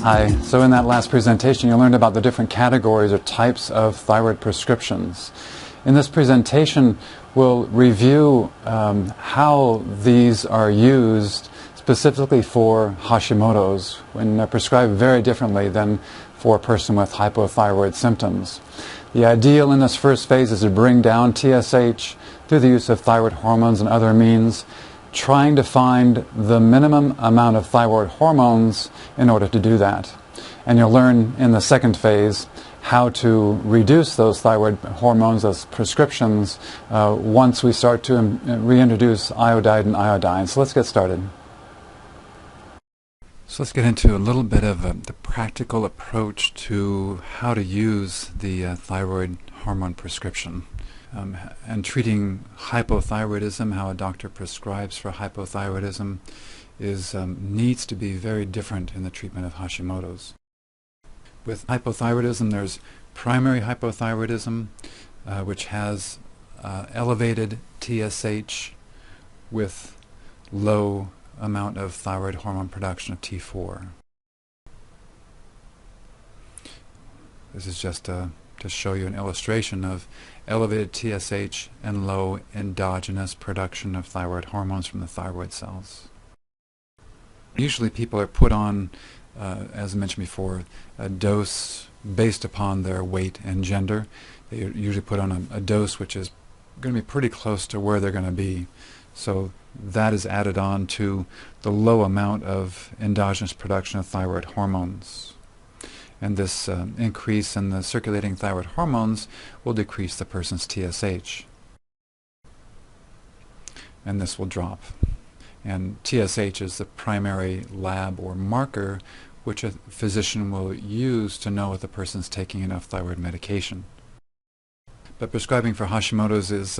Hi, so in that last presentation you learned about the different categories or types of thyroid prescriptions. In this presentation we'll review how these are used specifically for Hashimoto's, when they're prescribed very differently than for a person with hypothyroid symptoms. The ideal in this first phase is to bring down TSH through the use of thyroid hormones and other means, trying to find the minimum amount of thyroid hormones in order to do that. And you'll learn in the second phase how to reduce those thyroid hormones, those prescriptions, once we start to reintroduce iodide and iodine. So let's get started. So let's get into a little bit of the practical approach to how to use the thyroid hormone prescription. And treating hypothyroidism, how a doctor prescribes for hypothyroidism, needs to be very different in the treatment of Hashimoto's. With hypothyroidism, there's primary hypothyroidism, which has elevated TSH with low amount of thyroid hormone production of T4. This is just to show you an illustration of elevated TSH and low endogenous production of thyroid hormones from the thyroid cells. Usually people are put on, as I mentioned before, a dose based upon their weight and gender. They usually put on a dose which is going to be pretty close to where they're going to be. So that is added on to the low amount of endogenous production of thyroid hormones. And this increase in the circulating thyroid hormones will decrease the person's TSH. And this will drop. And TSH is the primary lab or marker which a physician will use to know if the person's taking enough thyroid medication. But prescribing for Hashimoto's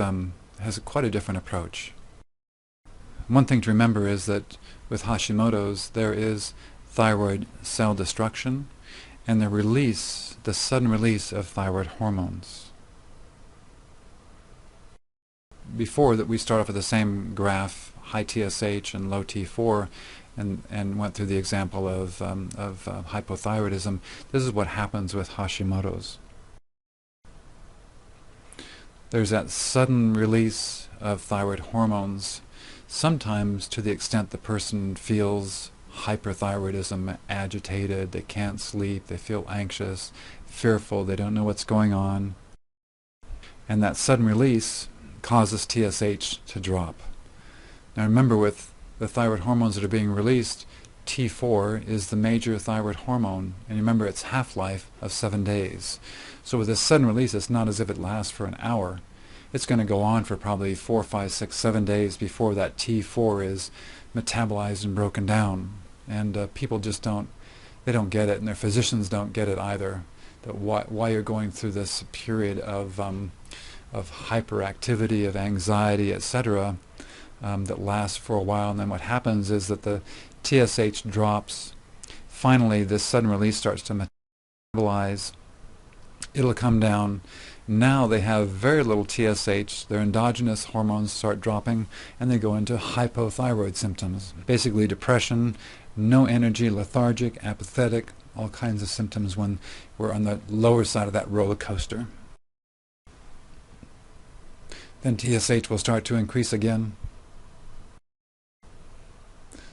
has quite a different approach. One thing to remember is that with Hashimoto's there is thyroid cell destruction and the sudden release of thyroid hormones. Before that, we start off with the same graph, high TSH and low T4, and went through the example of hypothyroidism. This is what happens with Hashimoto's. There's that sudden release of thyroid hormones, sometimes to the extent the person feels hyperthyroidism, agitated, they can't sleep, they feel anxious, fearful, they don't know what's going on. And that sudden release causes TSH to drop. Now remember, with the thyroid hormones that are being released, T4 is the major thyroid hormone, and remember its half-life of 7 days. So with this sudden release, it's not as if it lasts for an hour. It's going to go on for probably 4, 5, 6, 7 days before that T4 is metabolized and broken down. And people just don't get it, and their physicians don't get it either, that why you're going through this period of hyperactivity, of anxiety, etc., that lasts for a while, and then what happens is that the TSH drops. Finally, this sudden release starts to metabolize. It'll come down. Now they have very little TSH, their endogenous hormones start dropping, and they go into hypothyroid symptoms. Basically depression, no energy, lethargic, apathetic, all kinds of symptoms when we're on the lower side of that roller coaster. Then TSH will start to increase again.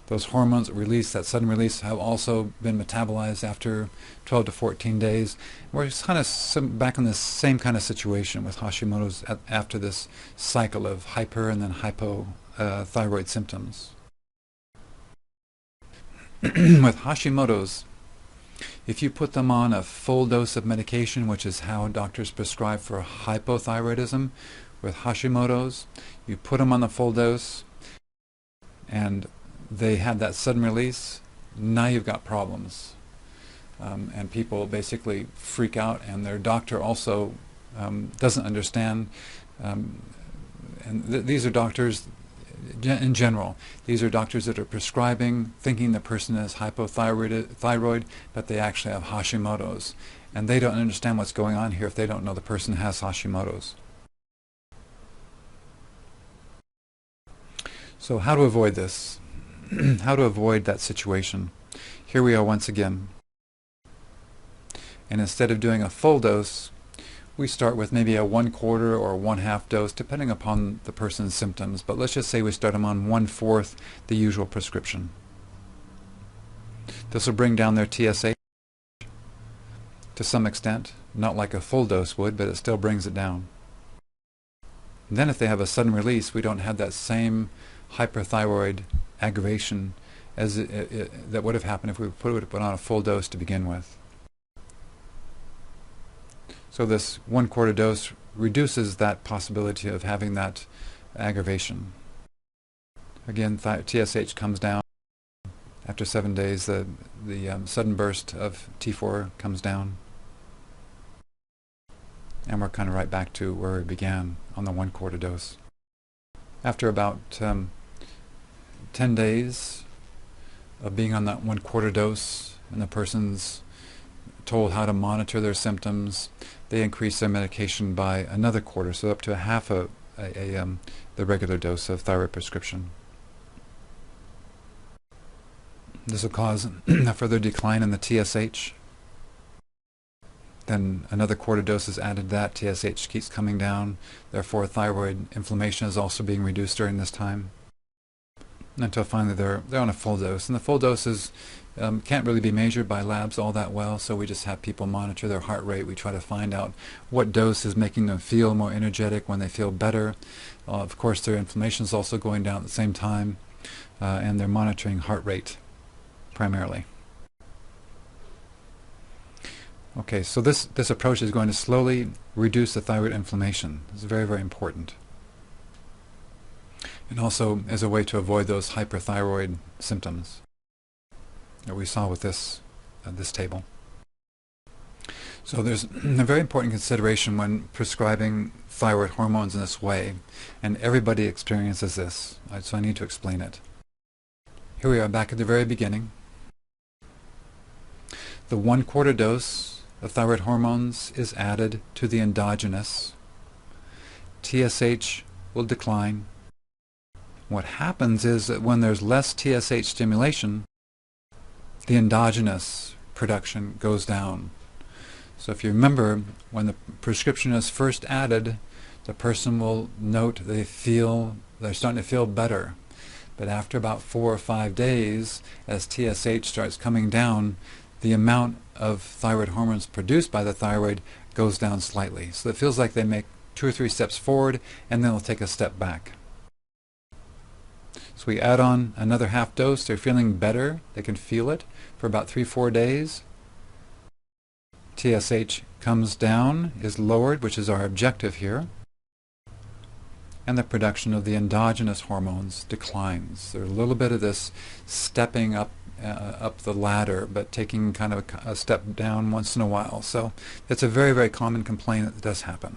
Those hormones released, that sudden release, have also been metabolized after 12 to 14 days. We're kind of back in the same kind of situation with Hashimoto's after this cycle of hyper and then hypothyroid symptoms. With Hashimoto's, if you put them on a full dose of medication, which is how doctors prescribe for hypothyroidism, with Hashimoto's, you put them on the full dose and they have that sudden release, now you've got problems. And people basically freak out, and their doctor also doesn't understand. And these are doctors, in general, these are doctors that are prescribing, thinking the person is hypothyroid, but they actually have Hashimoto's. And they don't understand what's going on here if they don't know the person has Hashimoto's. So how to avoid this? How to avoid that situation? Here we are once again. And instead of doing a full dose, we start with maybe a 1/4 or 1/2 dose, depending upon the person's symptoms. But let's just say we start them on 1/4 the usual prescription. This will bring down their TSH to some extent, not like a full dose would, but it still brings it down. And then if they have a sudden release, we don't have that same hyperthyroid aggravation as that would have happened if we put it on a full dose to begin with. So this 1/4 dose reduces that possibility of having that aggravation. Again, TSH comes down. After 7 days, the sudden burst of T4 comes down. And we're kind of right back to where we began on the 1/4 dose. After about 10 days of being on that 1/4 dose, and the person's told how to monitor their symptoms, they increase their medication by another quarter, so up to a half the regular dose of thyroid prescription. This will cause a further decline in the TSH. Then another quarter dose is added to that. TSH keeps coming down. Therefore, thyroid inflammation is also being reduced during this time. Until finally they're on a full dose. And the full doses can't really be measured by labs all that well, so we just have people monitor their heart rate. We try to find out what dose is making them feel more energetic when they feel better. Of course, their inflammation is also going down at the same time, and they're monitoring heart rate primarily. Okay, so this approach is going to slowly reduce the thyroid inflammation. It's very, very important. And also as a way to avoid those hyperthyroid symptoms that we saw with this table. So there's a very important consideration when prescribing thyroid hormones in this way, and everybody experiences this, so I need to explain it. Here we are back at the very beginning. The 1/4 dose of thyroid hormones is added to the endogenous. TSH will decline. What happens is that when there's less TSH stimulation, the endogenous production goes down. So if you remember, when the prescription is first added, the person will note they're starting to feel better. But after about 4 or 5 days, as TSH starts coming down, the amount of thyroid hormones produced by the thyroid goes down slightly. So it feels like they make 2 or 3 steps forward, and then they'll take a step back. So we add on another half dose. They're feeling better. They can feel it for about 3 or 4 days. TSH comes down, is lowered, which is our objective here. And the production of the endogenous hormones declines. There's a little bit of this stepping up the ladder, but taking kind of a step down once in a while. So that's a very, very common complaint that does happen.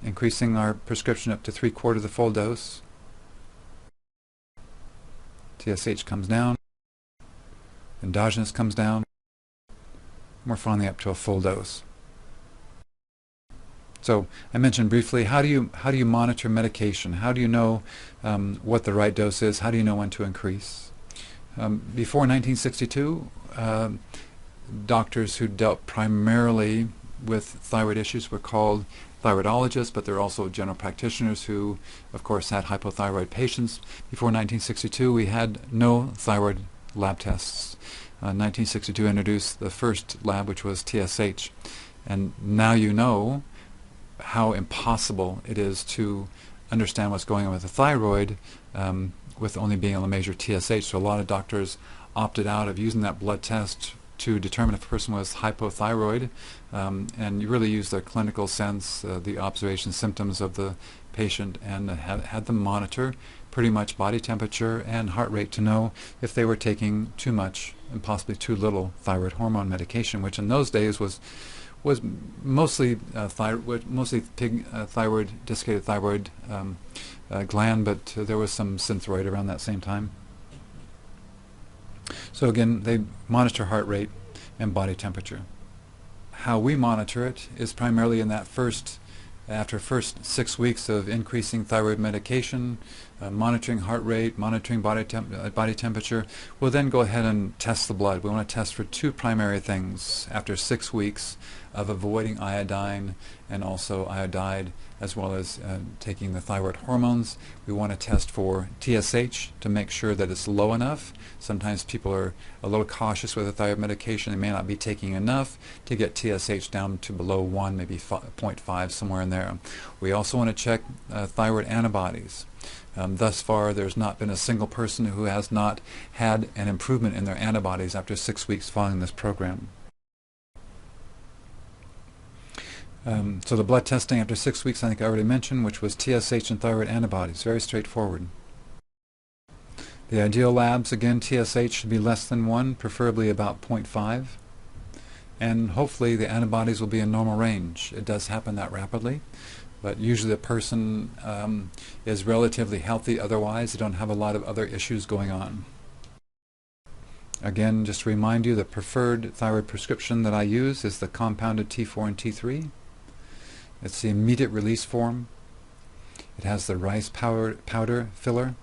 Increasing our prescription up to 3/4 the full dose. TSH comes down. Endogenous comes down. And we're finally up to a full dose. So I mentioned briefly, how do you monitor medication? How do you know what the right dose is? How do you know when to increase? Before 1962, doctors who dealt primarily with thyroid issues were called thyroidologists, but there are also general practitioners who, of course, had hypothyroid patients. Before 1962, we had no thyroid lab tests. 1962 introduced the first lab, which was TSH. And now you know how impossible it is to understand what's going on with the thyroid with only being able to measure TSH. So a lot of doctors opted out of using that blood test to determine if a person was hypothyroid, and you really use their clinical sense, the observation symptoms of the patient, and had them monitor pretty much body temperature and heart rate to know if they were taking too much and possibly too little thyroid hormone medication, which in those days was mostly thyroid, desiccated thyroid gland, but there was some synthroid around that same time. So again, they monitor heart rate and body temperature. How we monitor it is primarily in that after first 6 weeks of increasing thyroid medication, monitoring heart rate, monitoring body temperature. We'll then go ahead and test the blood. We want to test for two primary things after 6 weeks of avoiding iodine and also iodide, as well as taking the thyroid hormones. We want to test for TSH to make sure that it's low enough. Sometimes people are a little cautious with a thyroid medication. They may not be taking enough to get TSH down to below 1, maybe 0.5, somewhere in there. We also want to check thyroid antibodies. Thus far, there's not been a single person who has not had an improvement in their antibodies after 6 weeks following this program. So the blood testing after 6 weeks, I think I already mentioned, which was TSH and thyroid antibodies. Very straightforward. The ideal labs, again, TSH should be less than 1, preferably about 0.5. And hopefully the antibodies will be in normal range. It does happen that rapidly, but usually the person is relatively healthy otherwise. They don't have a lot of other issues going on. Again, just to remind you, the preferred thyroid prescription that I use is the compounded T4 and T3. It's the immediate release form. It has the rice powder filler.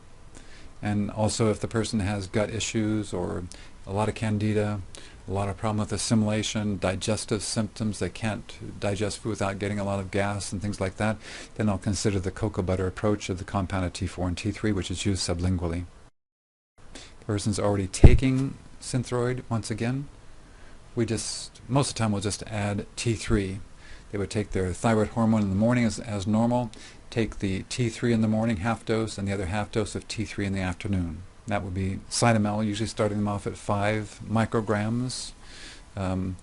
And also if the person has gut issues or a lot of candida, a lot of problem with assimilation, digestive symptoms, they can't digest food without getting a lot of gas and things like that, then I'll consider the cocoa butter approach of the compounded T4 and T3, which is used sublingually. The person's already taking Synthroid, once again, most of the time we'll just add T3. They would take their thyroid hormone in the morning as normal, take the T3 in the morning, half dose, and the other half dose of T3 in the afternoon. That would be Cytomel, usually starting them off at 5 micrograms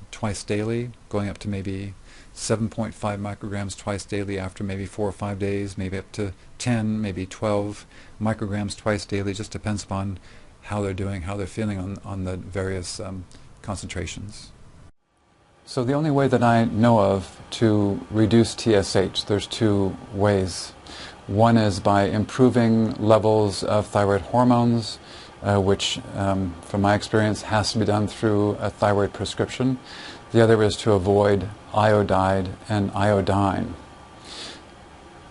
twice daily, going up to maybe 7.5 micrograms twice daily after maybe 4 or 5 days, maybe up to 10, maybe 12 micrograms twice daily. Just depends upon how they're doing, how they're feeling on the various concentrations. So the only way that I know of to reduce TSH, there's 2 ways. One is by improving levels of thyroid hormones, which from my experience has to be done through a thyroid prescription. The other is to avoid iodide and iodine.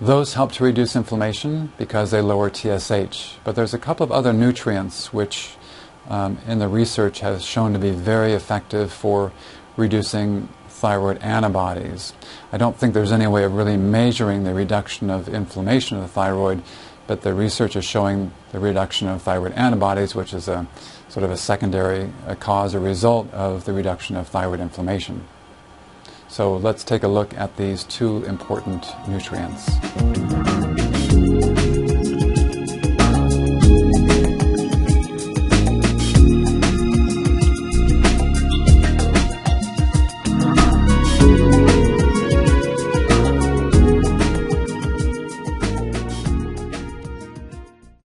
Those help to reduce inflammation because they lower TSH. But there's a couple of other nutrients which in the research has shown to be very effective for reducing thyroid antibodies. I don't think there's any way of really measuring the reduction of inflammation of the thyroid, but the research is showing the reduction of thyroid antibodies, which is a sort of a secondary cause or result of the reduction of thyroid inflammation. So let's take a look at these 2 important nutrients.